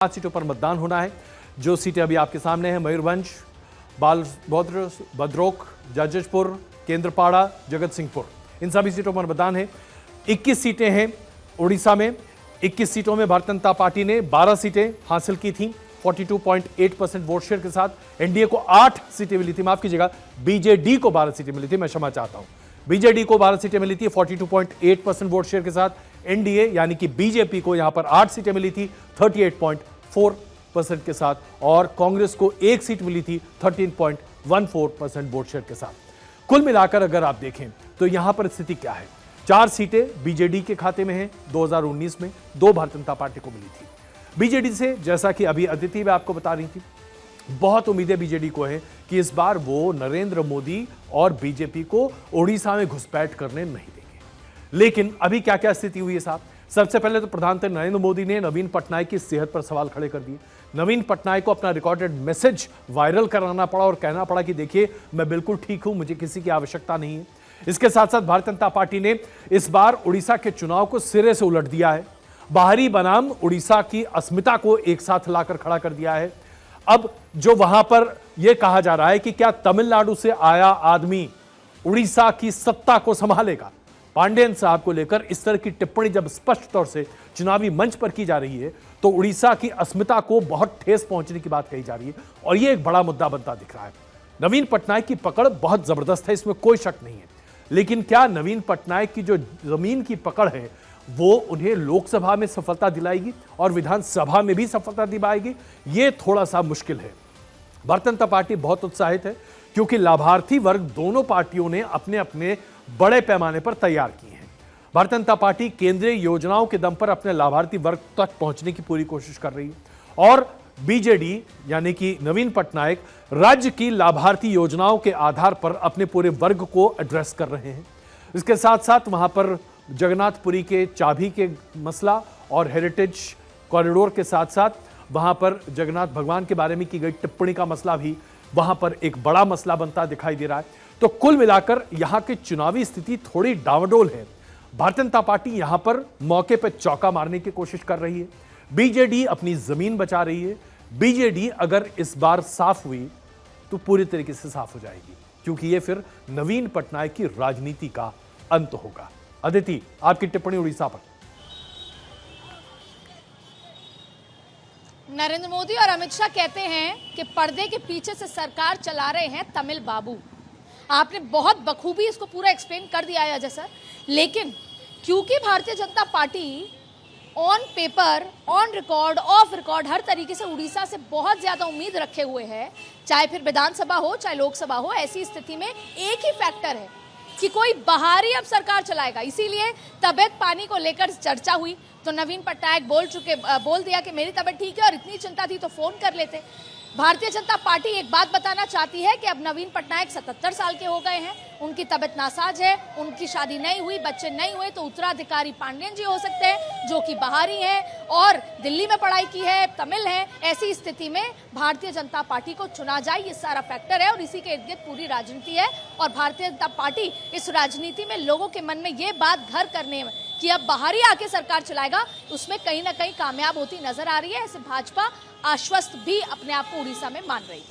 5 सीटों पर मतदान होना है। जो सीटें अभी आपके सामने हैं, मयूरभंज, बालभद्र, भद्रोक, जजजपुर, केंद्रपाड़ा, जगत सिंहपुर, इन सभी सीटों पर मतदान है। 21 सीटें हैं उड़ीसा में। 21 सीटों में भारतीय जनता पार्टी ने 12 सीटें हासिल की थी 42.8% वोट शेयर के साथ। एनडीए को 8 सीटें मिली थी, माफ कीजिएगा, बीजेडी को 12 सीटें मिली थी, मैं क्षमा चाहता हूं। बीजेडी को 12 सीटें मिली थी 42.8% वोट शेयर के साथ। एनडीए यानी कि बीजेपी को यहां पर 8 सीटें मिली थी 38.4% के साथ, और कांग्रेस को 1 सीट मिली थी 13.14% वोट शेयर के साथ। कुल मिलाकर अगर आप देखें तो यहां पर स्थिति क्या है, 4 सीटें बीजेडी के खाते में हैं 2019 में, 2 भारतीय जनता पार्टी को मिली थी। बीजेडी से, जैसा कि अभी अदिति में आपको बता रही थी, बहुत उम्मीदें बीजेडी को है कि इस बार वो नरेंद्र मोदी और बीजेपी को उड़ीसा में घुसपैठ करने नहीं देंगे। लेकिन अभी क्या क्या स्थिति हुई है साहब? सबसे पहले तो प्रधानमंत्री नरेंद्र मोदी ने नवीन पटनायक की सेहत पर सवाल खड़े कर दिए। नवीन पटनायक को अपना रिकॉर्डेड मैसेज वायरल कराना पड़ा और कहना पड़ा कि देखिए, मैं बिल्कुल ठीक हूं, मुझे किसी की आवश्यकता नहीं है। इसके साथ साथ भारतीय जनता पार्टी ने इस बार उड़ीसा के चुनाव को सिरे से उलट दिया है। बाहरी बनाम उड़ीसा की अस्मिता को एक साथ लाकर खड़ा कर दिया है। अब जो वहां पर यह कहा जा रहा है कि क्या तमिलनाडु से आया आदमी उड़ीसा की सत्ता को संभालेगा, पांडेयन साहब को लेकर इस तरह की टिप्पणी जब स्पष्ट तौर से चुनावी मंच पर की जा रही है तो उड़ीसा की अस्मिता को बहुत ठेस पहुंचने की बात कही जा रही है, और यह एक बड़ा मुद्दा बनता दिख रहा है। नवीन पटनायक की पकड़ बहुत जबरदस्त है, इसमें कोई शक नहीं है, लेकिन क्या नवीन पटनायक की जो जमीन की पकड़ है वो उन्हें लोकसभा में सफलता दिलाएगी और विधानसभा में भी सफलता दिलाएगी? ये थोड़ा सा मुश्किल है। भारतीय जनता पार्टी बहुत उत्साहित है क्योंकि लाभार्थी वर्ग दोनों पार्टियों ने अपने अपने बड़े पैमाने पर तैयार किए हैं। भारतीय जनता पार्टी केंद्रीय योजनाओं के दम पर अपने लाभार्थी वर्ग तक पहुंचने की पूरी कोशिश कर रही है, और बीजेडी यानी कि नवीन पटनायक राज्य की लाभार्थी योजनाओं के आधार पर अपने पूरे वर्ग को एड्रेस कर रहे हैं। इसके साथ साथ वहां पर जगन्नाथपुरी के चाबी के मसला और हेरिटेज कॉरिडोर के साथ साथ वहां पर जगन्नाथ भगवान के बारे में की गई टिप्पणी का मसला भी वहां पर एक बड़ा मसला बनता दिखाई दे रहा है। तो कुल मिलाकर यहां की चुनावी स्थिति थोड़ी डावाडोल है। भारतीय जनता पार्टी यहां पर मौके पर चौका मारने की कोशिश कर रही है, बीजेडी अपनी जमीन बचा रही है। बीजेडी अगर इस बार साफ हुई तो पूरी तरीके से साफ हो जाएगी, क्योंकि यह फिर नवीन पटनायक की राजनीति का अंत होगा। अदिति, आपकी टिप्पणी उड़ीसा पर। नरेंद्र मोदी और अमित शाह कहते हैं कि पर्दे के पीछे से सरकार चला रहे हैं तमिल बाबू। आपने बहुत बखूबी इसको पूरा एक्सप्लेन कर दिया है अजय सर, लेकिन क्योंकि Bharatiya Janata Party on paper, on record, off record हर तरीके से उड़ीसा से बहुत ज्यादा उम्मीद रखे हुए है, चाहे फिर विधानसभा हो चाहे लोकसभा हो, ऐसी स्थिति में एक ही फैक्टर है कि कोई बाहरी अब सरकार चलाएगा। इसीलिए तबियत पानी को लेकर चर्चा हुई तो नवीन पटनायक बोल दिया कि मेरी तबियत ठीक है और इतनी चिंता थी तो फोन कर लेते। भारतीय जनता पार्टी एक बात बताना चाहती है कि अब नवीन पटनायक 77 साल के हो गए हैं, उनकी तबियत नासाज है, उनकी शादी नहीं हुई, बच्चे नहीं हुए, तो उत्तराधिकारी पांडेयन जी हो सकते हैं जो कि बाहरी हैं और दिल्ली में पढ़ाई की है, तमिल है। ऐसी स्थिति में भारतीय जनता पार्टी को चुना जाए, ये सारा फैक्टर है और इसी के इर्द गिर्द पूरी राजनीति है। और भारतीय जनता पार्टी इस राजनीति में लोगों के मन में ये बात घर करने में कि अब बाहरी आके सरकार चलाएगा, उसमें कहीं ना कहीं कामयाब होती नजर आ रही है। ऐसे भाजपा आश्वस्त भी अपने आप को उड़ीसा में मान रही है।